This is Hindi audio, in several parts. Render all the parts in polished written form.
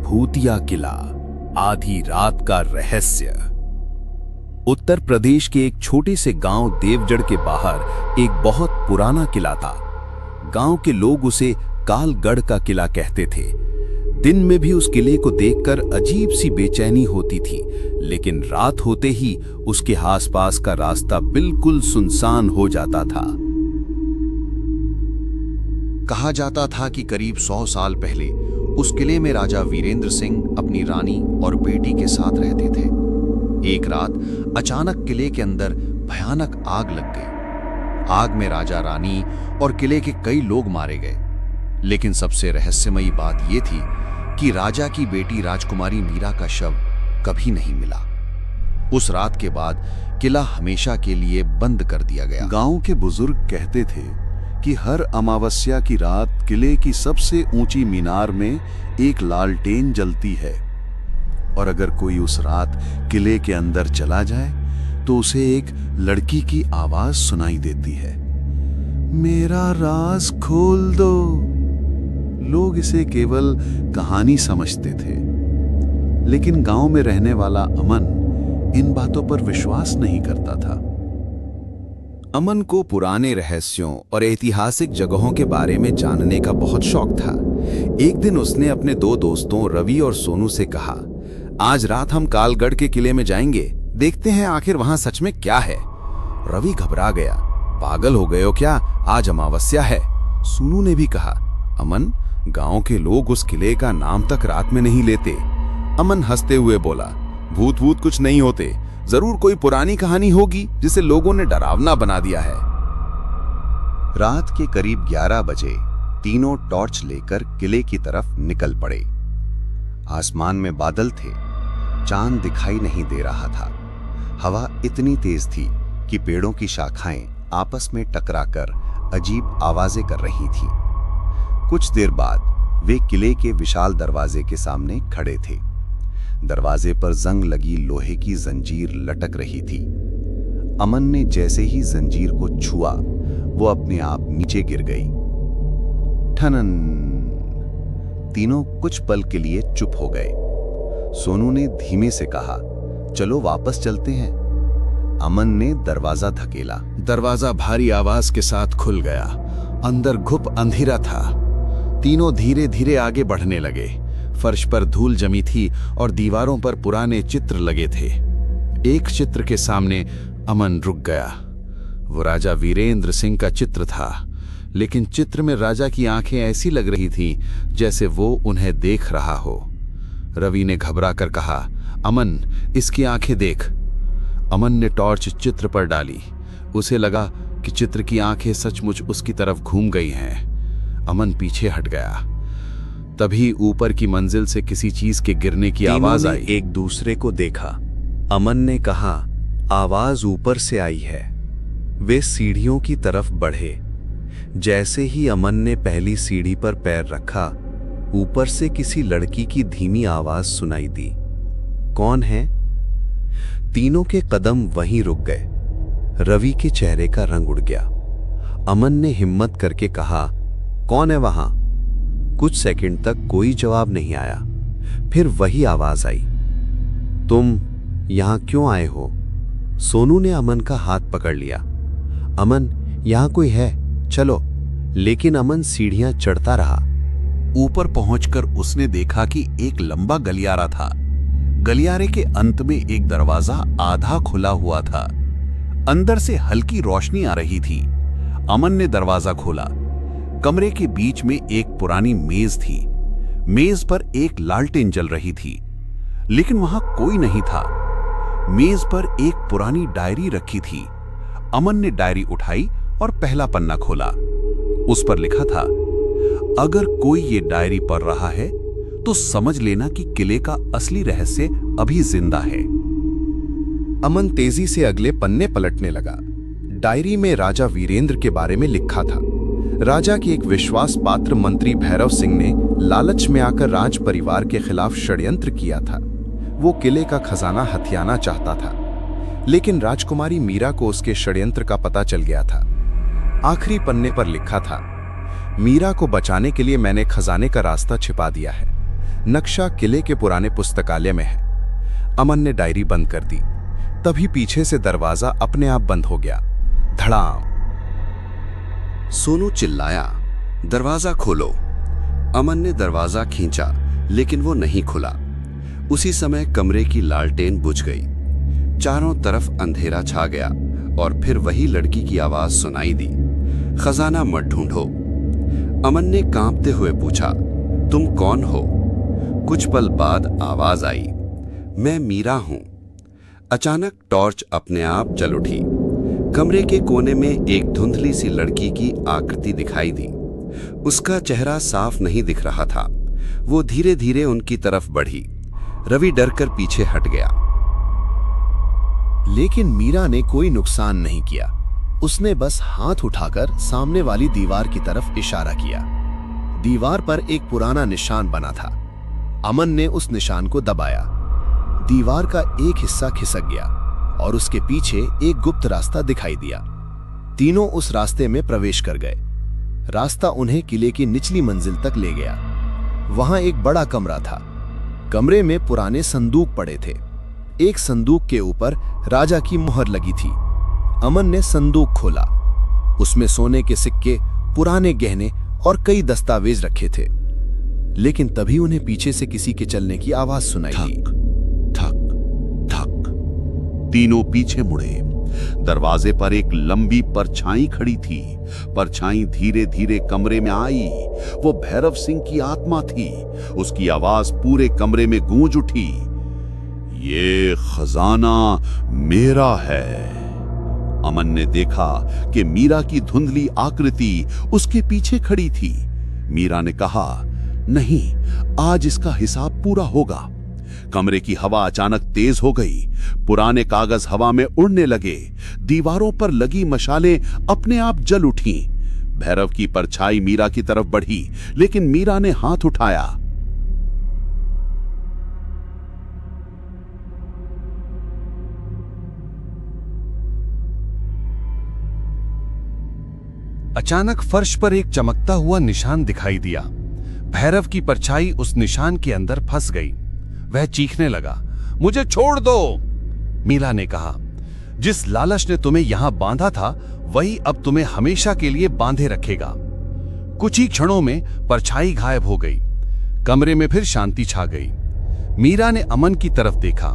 भूतिया किला, आधी रात का रहस्य। उत्तर प्रदेश के एक छोटे से गांव देवजड़ के बाहर एक बहुत पुराना किला था। गांव के लोग उसे कालगढ़ का किला कहते थे। दिन में भी उस किले को देखकर अजीब सी बेचैनी होती थी, लेकिन रात होते ही उसके आसपास का रास्ता बिल्कुल सुनसान हो जाता था। कहा जाता था कि करीब 100 साल पहले उस किले में राजा वीरेंद्र सिंह अपनी रानी और बेटी के साथ रहते थे। एक रात अचानक किले के अंदर भयानक आग लग गई। आग में राजा, रानी और किले के कई लोग मारे गए, लेकिन सबसे रहस्यमयी बात यह थी कि राजा की बेटी राजकुमारी मीरा का शव कभी नहीं मिला। उस रात के बाद किला हमेशा के लिए बंद कर दिया गया। गांव के बुजुर्ग कहते थे कि हर अमावस्या की रात किले की सबसे ऊंची मीनार में एक लालटेन जलती है, और अगर कोई उस रात किले के अंदर चला जाए तो उसे एक लड़की की आवाज सुनाई देती है, मेरा राज खोल दो। लोग इसे केवल कहानी समझते थे, लेकिन गांव में रहने वाला अमन इन बातों पर विश्वास नहीं करता था। अमन को पुराने रहस्यों और ऐतिहासिक जगहों के बारे में जानने का बहुत शौक था। एक दिन उसने अपने 2 दोस्तों रवि और सोनू से कहा, आज रात हम कालगढ़ के किले में जाएंगे, देखते हैं आखिर वहां सच में क्या है। रवि घबरा गया, पागल हो गए हो क्या, आज अमावस्या है। सोनू ने भी कहा, अमन, गांव के लोग उस किले का नाम तक रात में नहीं लेते। अमन हंसते हुए बोला, भूत भूत कुछ नहीं होते, जरूर कोई पुरानी कहानी होगी जिसे लोगों ने डरावना बना दिया है। रात के करीब 11 बजे तीनों टॉर्च लेकर किले की तरफ निकल पड़े। आसमान में बादल थे, चांद दिखाई नहीं दे रहा था। हवा इतनी तेज थी कि पेड़ों की शाखाएं आपस में टकराकर अजीब आवाजें कर रही थीं। कुछ देर बाद वे किले के विशाल दरवाजे के सामने खड़े थे। दरवाजे पर जंग लगी लोहे की जंजीर लटक रही थी। अमन ने जैसे ही जंजीर को छुआ, वो अपने आप नीचे गिर गई। ठनन। तीनों कुछ पल के लिए चुप हो गए। सोनू ने धीमे से कहा, चलो वापस चलते हैं। अमन ने दरवाजा धकेला। दरवाजा भारी आवाज के साथ खुल गया। अंदर घुप अंधेरा था। तीनों धीरे धीरे आगे बढ़ने लगे। फर्श पर धूल जमी थी और दीवारों पर पुराने चित्र लगे थे। एक चित्र के सामने अमन रुक गया। वो राजा वीरेंद्र सिंह का चित्र था, लेकिन चित्र में राजा की आंखें ऐसी लग रही थीं जैसे वो उन्हें देख रहा हो। रवि ने घबरा कर कहा, अमन, इसकी आंखें देख। अमन ने टॉर्च चित्र पर डाली। उसे लगा कि चित्र की आंखें सचमुच उसकी तरफ घूम गई हैं। अमन पीछे हट गया। तभी ऊपर की मंजिल से किसी चीज के गिरने की आवाज आई। एक दूसरे को देखा। अमन ने कहा, आवाज ऊपर से आई है। वे सीढ़ियों की तरफ बढ़े। जैसे ही अमन ने पहली सीढ़ी पर पैर रखा, ऊपर से किसी लड़की की धीमी आवाज सुनाई दी, कौन है? तीनों के कदम वहीं रुक गए। रवि के चेहरे का रंग उड़ गया। अमन ने हिम्मत करके कहा, कौन है वहां? कुछ सेकंड तक कोई जवाब नहीं आया। फिर वही आवाज आई, तुम यहां क्यों आए हो? सोनू ने अमन का हाथ पकड़ लिया। अमन, यहां कोई है, चलो। लेकिन अमन सीढ़ियां चढ़ता रहा। ऊपर पहुंचकर उसने देखा कि एक लंबा गलियारा था। गलियारे के अंत में एक दरवाजा आधा खुला हुआ था। अंदर से हल्की रोशनी आ रही थी। अमन ने दरवाजा खोला। कमरे के बीच में एक पुरानी मेज थी। मेज पर एक लालटेन जल रही थी, लेकिन वहां कोई नहीं था। मेज पर एक पुरानी डायरी रखी थी। अमन ने डायरी उठाई और पहला पन्ना खोला। उस पर लिखा था, अगर कोई ये डायरी पढ़ रहा है तो समझ लेना कि किले का असली रहस्य अभी जिंदा है। अमन तेजी से अगले पन्ने पलटने लगा। डायरी में राजा वीरेंद्र के बारे में लिखा था। राजा के एक विश्वास पात्र मंत्री भैरव सिंह ने लालच में आकर राज परिवार के खिलाफ षड्यंत्र किया था। वो किले का खजाना हथियाना चाहता था, लेकिन राजकुमारी मीरा को उसके षड्यंत्र का पता चल गया था। आखिरी पन्ने पर लिखा था, मीरा को बचाने के लिए मैंने खजाने का रास्ता छिपा दिया है। नक्शा किले के पुराने पुस्तकालय में है। अमन ने डायरी बंद कर दी। तभी पीछे से दरवाजा अपने आप बंद हो गया। धड़ाम। सोनू चिल्लाया, दरवाजा खोलो। अमन ने दरवाजा खींचा, लेकिन वो नहीं खुला। उसी समय कमरे की लालटेन बुझ गई। चारों तरफ अंधेरा छा गया और फिर वही लड़की की आवाज सुनाई दी, खजाना मत ढूंढो। अमन ने कांपते हुए पूछा, तुम कौन हो? कुछ पल बाद आवाज आई, मैं मीरा हूं। अचानक टॉर्च अपने आप जल उठी। कमरे के कोने में एक धुंधली सी लड़की की आकृति दिखाई दी। उसका चेहरा साफ नहीं दिख रहा था। वो धीरे धीरे उनकी तरफ बढ़ी। रवि डरकर पीछे हट गया। लेकिन मीरा ने कोई नुकसान नहीं किया। उसने बस हाथ उठाकर सामने वाली दीवार की तरफ इशारा किया। दीवार पर एक पुराना निशान बना था। अमन ने उस निशान को दबाया। दीवार का एक हिस्सा खिसक गया और उसके पीछे एक गुप्त रास्ता दिखाई दिया। तीनों उस रास्ते में प्रवेश कर गए। रास्ता उन्हें किले की निचली मंजिल तक ले गया। वहां एक बड़ा कमरा था। कमरे में पुराने संदूक पड़े थे। एक संदूक के ऊपर राजा की मुहर लगी थी। अमन ने संदूक खोला। उसमें सोने के सिक्के, पुराने गहने और कई दस्तावेज रखे थे। लेकिन तभी उन्हें पीछे से किसी के चलने की आवाज सुनाई दी। ठक ठक। तीनों पीछे मुड़े। दरवाजे पर एक लंबी परछाई खड़ी थी। परछाई धीरे धीरे कमरे में आई। वो भैरव सिंह की आत्मा थी। उसकी आवाज पूरे कमरे में गूंज उठी, ये खजाना मेरा है। अमन ने देखा कि मीरा की धुंधली आकृति उसके पीछे खड़ी थी। मीरा ने कहा, नहीं, आज इसका हिसाब पूरा होगा। कमरे की हवा अचानक तेज हो गई। पुराने कागज हवा में उड़ने लगे। दीवारों पर लगी मशालें अपने आप जल उठीं। भैरव की परछाई मीरा की तरफ बढ़ी, लेकिन मीरा ने हाथ उठाया। अचानक फर्श पर एक चमकता हुआ निशान दिखाई दिया। भैरव की परछाई उस निशान के अंदर फंस गई। वह चीखने लगा, मुझे छोड़ दो। मीरा ने कहा, जिस लालच ने तुम्हें यहां बांधा था वही अब तुम्हें हमेशा के लिए बांधे रखेगा। कुछ ही क्षणों में परछाई गायब हो गई। कमरे में फिर शांति छा गई। मीरा ने अमन की तरफ देखा।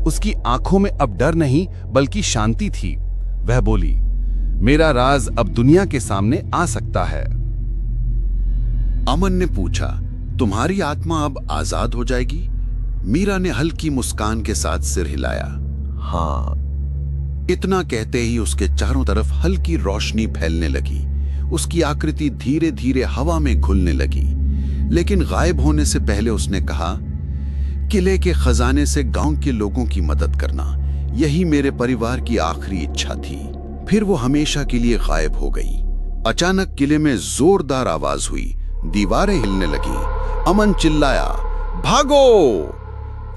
उसकी आंखों में अब डर नहीं बल्कि शांति थी। वह बोली, मेरा राज अब दुनिया के सामने आ सकता है। अमन ने पूछा, तुम्हारी आत्मा अब आजाद हो जाएगी? मीरा ने हल्की मुस्कान के साथ सिर हिलाया। हाँ। इतना कहते ही उसके चारों तरफ हल्की रोशनी फैलने लगी। उसकी आकृति धीरे धीरे हवा में घुलने लगी। लेकिन गायब होने से पहले उसने कहा, किले के खजाने से गांव के लोगों की मदद करना, यही मेरे परिवार की आखिरी इच्छा थी। फिर वो हमेशा के लिए गायब हो गई। अचानक किले में जोरदार आवाज हुई। दीवारें हिलने लगी। अमन चिल्लाया, भागो!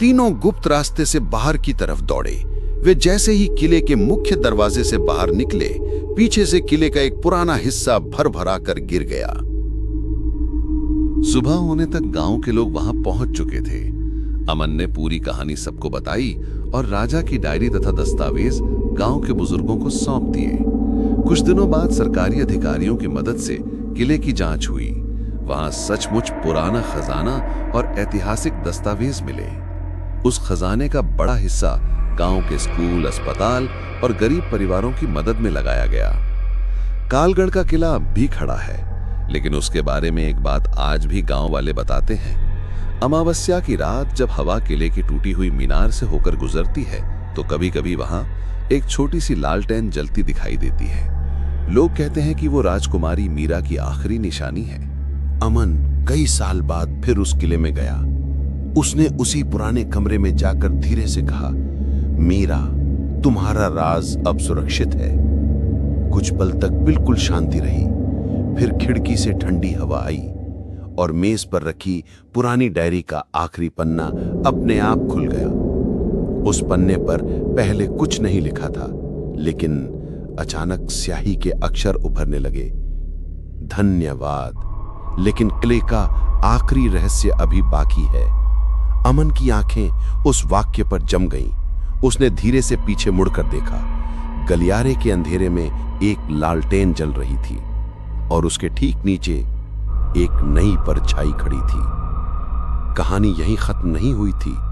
तीनों गुप्त रास्ते से बाहर की तरफ दौड़े। वे जैसे ही किले के मुख्य दरवाजे से बाहर निकले, पीछे से किले का एक पुराना हिस्सा भर-भरा कर गिर गया। सुबह होने तक गांव के लोग वहां पहुंच चुके थे। अमन ने पूरी कहानी सबको बताई और राजा की डायरी तथा दस्तावेज गांव के बुजुर्गों को सौंप दिए। कुछ दिनों बाद सरकारी अधिकारियों की मदद से किले की जांच हुई। वहां सचमुच पुराना खजाना और ऐतिहासिक दस्तावेज मिले। उस खजाने का बड़ा हिस्सा गांव के स्कूल, अस्पताल और गरीब परिवारों की मदद में लगाया गया। कालगढ़ का किला अब भी खड़ा है, लेकिन उसके बारे में एक बात आज भी गांव वाले बताते हैं। अमावस्या की रात जब हवा किले की टूटी हुई मीनार से होकर गुजरती है तो कभी कभी वहां एक छोटी सी लालटेन जलती दिखाई देती है। लोग कहते हैं कि वो राजकुमारी मीरा की आखिरी निशानी है। अमन कई साल बाद फिर उस किले में गया। उसने उसी पुराने कमरे में जाकर धीरे से कहा, मीरा, तुम्हारा राज अब सुरक्षित है। कुछ पल तक बिल्कुल शांति रही। फिर खिड़की से ठंडी हवा आई और मेज पर रखी पुरानी डायरी का आखिरी पन्ना अपने आप खुल गया। उस पन्ने पर पहले कुछ नहीं लिखा था, लेकिन अचानक स्याही के अक्षर उभरने लगे। धन्यवाद, लेकिन किले का आखिरी रहस्य अभी बाकी है। अमन की आंखें उस वाक्य पर जम गईं। उसने धीरे से पीछे मुड़कर देखा। गलियारे के अंधेरे में एक लालटेन जल रही थी और उसके ठीक नीचे एक नई परछाई खड़ी थी। कहानी यहीं खत्म नहीं हुई थी।